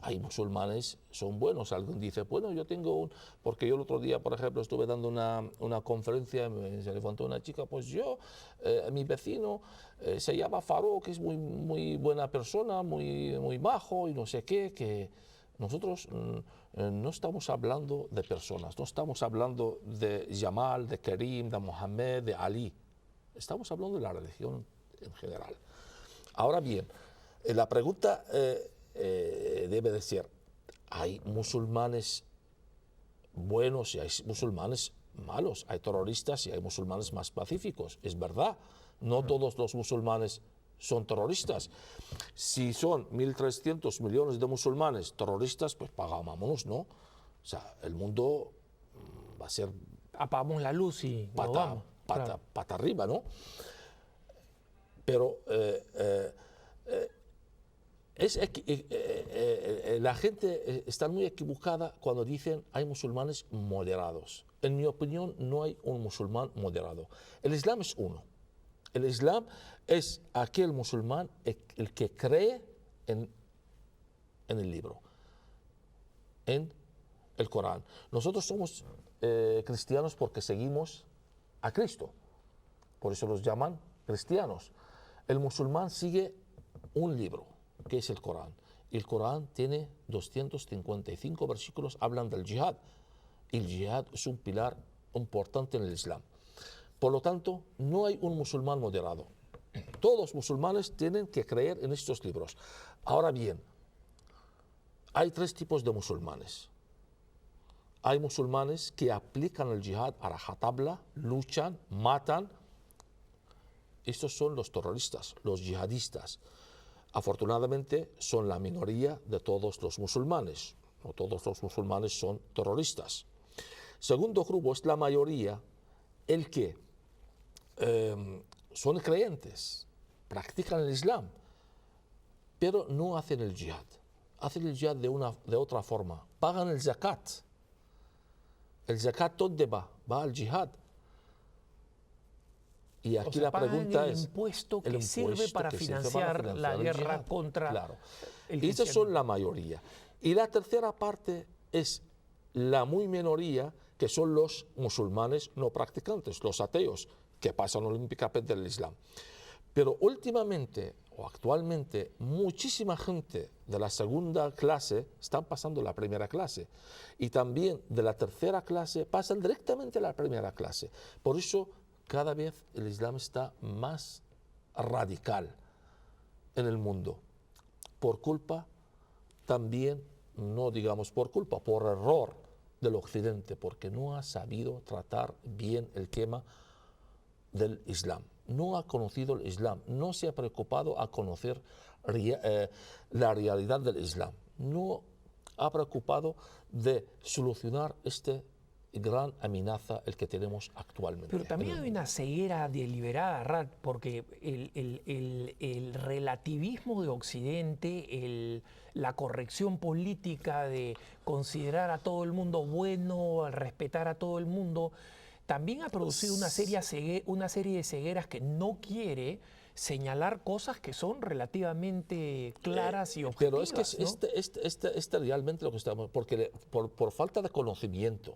Hay musulmanes son buenos. Alguien dice, bueno, yo tengo porque yo el otro día, por ejemplo, estuve dando una conferencia, se levantó una chica, pues yo, mi vecino se llama Farouk, que es muy buena persona, muy majo y no sé qué, que nosotros no estamos hablando de personas, no estamos hablando de Jamal, de Karim, de Mohammed, de Ali. Estamos hablando de la religión en general. Ahora bien, la pregunta debe de ser, ¿hay musulmanes buenos y hay musulmanes malos? Hay terroristas y hay musulmanes más pacíficos. Es verdad, no todos los musulmanes son terroristas. Si son 1.300 millones de musulmanes terroristas, pues pagámonos, ¿no? O sea, el mundo va a ser... Apagamos la luz y nos vamos. Pata arriba, ¿no? Pero la gente está muy equivocada cuando dicen hay musulmanes moderados. En mi opinión, no hay un musulmán moderado. El Islam es uno. El Islam es aquel musulmán el que cree en el libro, en el Corán. Nosotros somos cristianos porque seguimos a Cristo. Por eso los llaman cristianos. El musulmán sigue un libro, que es el Corán. Y el Corán tiene 255 versículos, hablan del yihad. Y el yihad es un pilar importante en el Islam. Por lo tanto, no hay un musulmán moderado. Todos los musulmanes tienen que creer en estos libros. Ahora bien, hay tres tipos de musulmanes. Hay musulmanes que aplican el yihad a rajatabla, luchan, matan. Estos son los terroristas, los yihadistas. Afortunadamente son la minoría de todos los musulmanes. No todos los musulmanes son terroristas. Segundo grupo es la mayoría, el que son creyentes, practican el Islam, pero no hacen el jihad. Hacen el jihad de otra forma. Pagan el zakat. El zakat, ¿dónde va? Va al jihad. Y aquí la pregunta es... el impuesto que sirve para financiar la guerra contra... Claro. Y esas son la mayoría. Y la tercera parte es la muy minoría, que son los musulmanes no practicantes, los ateos, que pasan olímpicamente del Islam. Pero últimamente o actualmente muchísima gente de la segunda clase están pasando la primera clase y también de la tercera clase pasan directamente a la primera clase. Por eso cada vez el Islam está más radical en el mundo, por culpa también, no digamos por culpa, por error del Occidente, porque no ha sabido tratar bien el tema del Islam. No ha conocido el Islam, no se ha preocupado a conocer la realidad del Islam, no ha preocupado de solucionar este gran amenaza el que tenemos actualmente. Pero también hay una ceguera deliberada, Rad, porque el relativismo de Occidente, la corrección política de considerar a todo el mundo bueno, respetar a todo el mundo, también ha producido una serie de cegueras que no quiere señalar cosas que son relativamente claras y objetivas. Pero es que ¿no? realmente lo que estamos, porque por falta de conocimiento,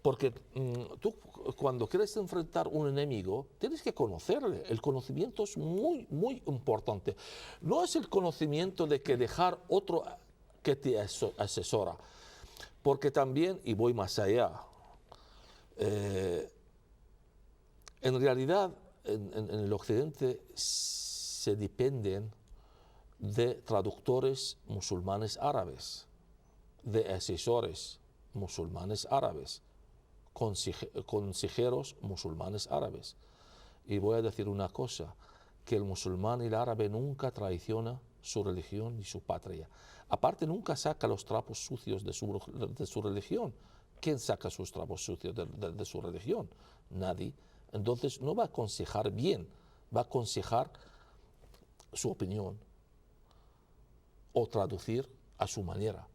porque tú cuando quieres enfrentar un enemigo, tienes que conocerle. El conocimiento es muy, muy importante. No es el conocimiento de que dejar otro que te asesora, porque también, y voy más allá, en realidad en el Occidente se dependen de traductores musulmanes árabes, de asesores musulmanes árabes, consejeros musulmanes árabes. Y voy a decir una cosa, que el musulmán y el árabe nunca traiciona su religión ni su patria. Aparte, nunca saca los trapos sucios de su religión. ¿Quién saca sus trapos sucios de su religión? Nadie. Entonces no va a aconsejar bien, va a aconsejar su opinión o traducir a su manera.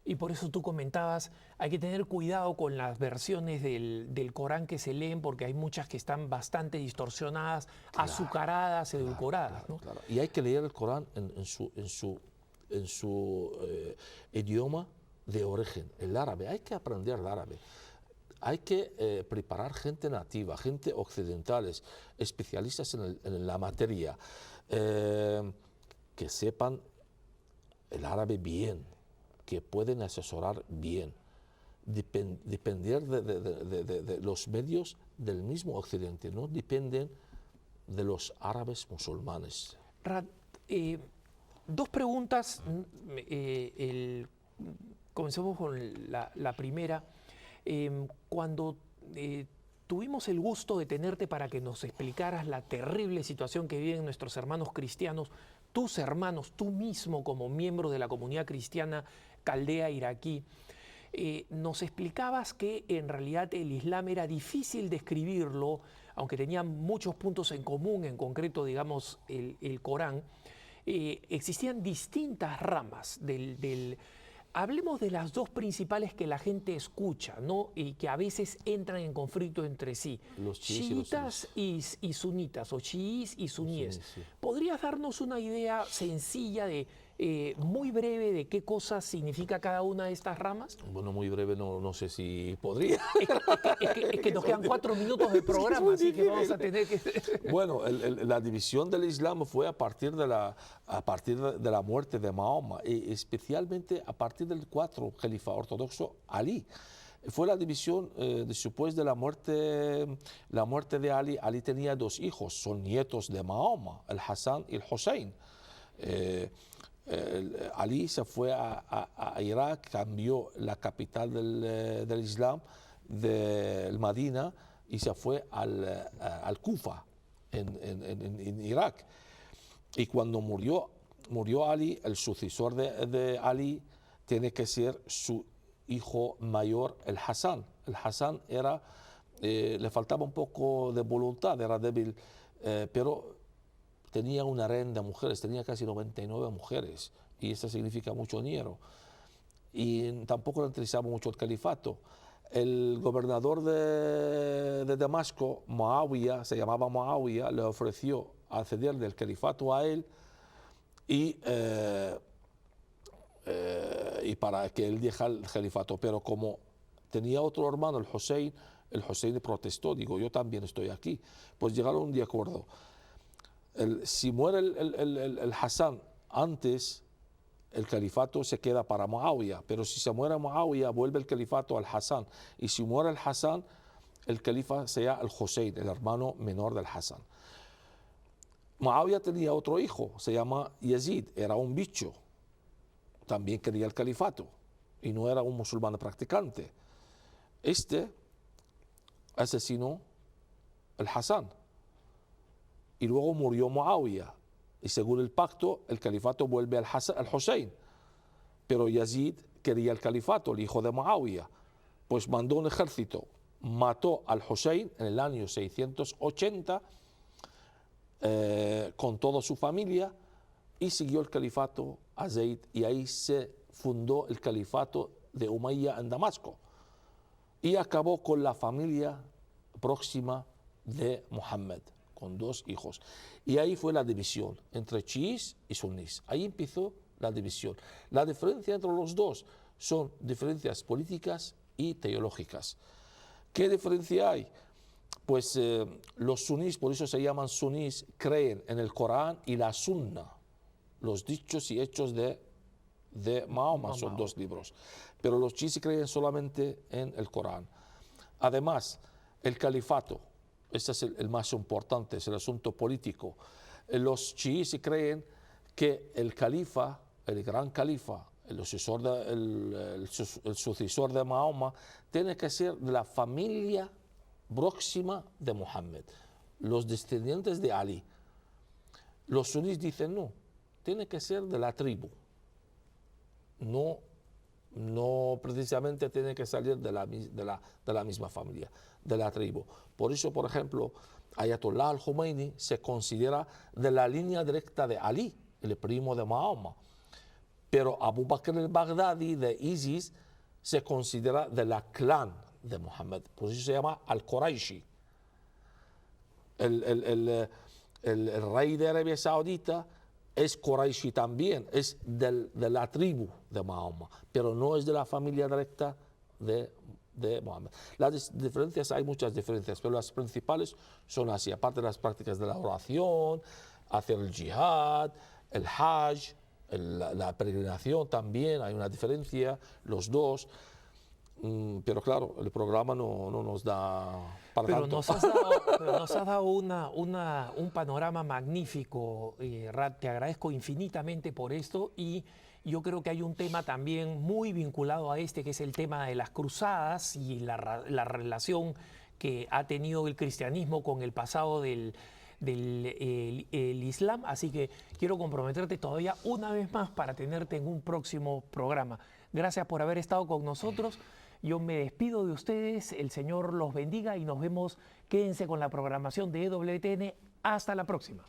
Y por eso tú comentabas, hay que tener cuidado con las versiones del Corán que se leen, porque hay muchas que están bastante distorsionadas, azucaradas, edulcoradas. ¿no? Claro. Y hay que leer el Corán en su idioma de origen, el árabe. Hay que aprender el árabe. Hay que preparar gente nativa, gente occidentales, especialistas en la materia, que sepan el árabe bien, que pueden asesorar bien, depender de los medios del mismo Occidente, no dependen de los árabes musulmanes. Rad, dos preguntas. Comencemos con la primera. Cuando tuvimos el gusto de tenerte para que nos explicaras la terrible situación que viven nuestros hermanos cristianos, tus hermanos, tú mismo como miembro de la comunidad cristiana caldea iraquí, nos explicabas que en realidad el Islam era difícil describirlo, aunque tenía muchos puntos en común, en concreto, digamos, el Corán. Existían distintas ramas Hablemos de las dos principales que la gente escucha, ¿no? Y que a veces entran en conflicto entre sí. Los Chiitas y sunitas, o chiís y suníes. Sí. ¿Podrías darnos una idea sencilla, muy breve, de qué cosas significa cada una de estas ramas? Bueno, muy breve, no sé si podría. Es que nos quedan 4 minutos de programa, así que vamos a tener que... Bueno, la división del Islam fue a partir de la muerte de Mahoma, y especialmente a partir del 4 califa ortodoxo Ali. Fue la división después de la muerte de Ali. Ali tenía 2 hijos, son nietos de Mahoma, el Hassan y el Hussein. Ali se fue a Irak, cambió la capital del Islam, del Medina, y se fue al Kufa, en Irak. Y cuando murió Ali, el sucesor de Ali tiene que ser su hijo mayor, el Hassan. El Hassan le faltaba un poco de voluntad, era débil, pero tenía un harén de mujeres, tenía casi 99 mujeres, y eso significa mucho dinero. Y tampoco le interesaba mucho el califato. El gobernador de Damasco, Muawiyah, se llamaba Muawiyah, le ofreció acceder del califato a él y para que él dejara el califato. Pero como tenía otro hermano, el Hussein protestó, digo, yo también estoy aquí. Pues llegaron de acuerdo. Si muere el Hassan antes, el califato se queda para Muawiyah, pero si se muere Muawiyah, vuelve el califato al Hassan. Y si muere el Hassan, el califa sea el Hussein, el hermano menor del Hassan. Muawiyah tenía otro hijo, se llama Yazid, era un bicho, también quería el califato y no era un musulmán practicante. Este asesinó al Hassan y luego murió Muawiyah. Y según el pacto, el califato vuelve al Hussein. Pero Yazid quería el califato, el hijo de Muawiyah, pues mandó un ejército, mató al Hussein en el año 680 con toda su familia y siguió el califato a Zayd, y ahí se fundó el califato de Umayya en Damasco y acabó con la familia próxima de Muhammad, con 2 hijos. Y ahí fue la división entre chiíes y sunís. Ahí empezó la división. La diferencia entre los dos son diferencias políticas y teológicas. ¿Qué diferencia hay? Pues los sunís, por eso se llaman sunís, creen en el Corán y la Sunna, los dichos y hechos de Mahoma, son 2 libros. Pero los chiíes creen solamente en el Corán. Además, el califato, este es el más importante, es el asunto político. Los chiíes creen que el califa, el gran califa, el sucesor de Mahoma, tiene que ser de la familia próxima de Muhammad, los descendientes de Ali. Los sunís dicen no, tiene que ser de la tribu, no precisamente tiene que salir de la misma familia, de la tribu. Por eso, por ejemplo, Ayatollah al-Khomeini se considera de la línea directa de Ali, el primo de Mahoma. Pero Abu Bakr al-Baghdadi de ISIS se considera de la clan de Muhammad, por eso se llama al-Quraishi. El rey de Arabia Saudita es Quraishi también, es de la tribu de Mahoma, pero no es de la familia directa de Muhammad. Las diferencias, hay muchas diferencias, pero las principales son así, aparte de las prácticas de la oración, hacer el jihad, el hajj, la peregrinación también, hay una diferencia, los dos. Pero claro, el programa no nos da para Pero tanto. nos has dado un panorama magnífico, Rad. Te agradezco infinitamente por esto, y yo creo que hay un tema también muy vinculado a este, que es el tema de las cruzadas y la relación que ha tenido el cristianismo con el pasado del Islam. Así que quiero comprometerte todavía una vez más para tenerte en un próximo programa. Gracias por haber estado con nosotros. Yo me despido de ustedes, el Señor los bendiga y nos vemos. Quédense con la programación de EWTN. Hasta la próxima.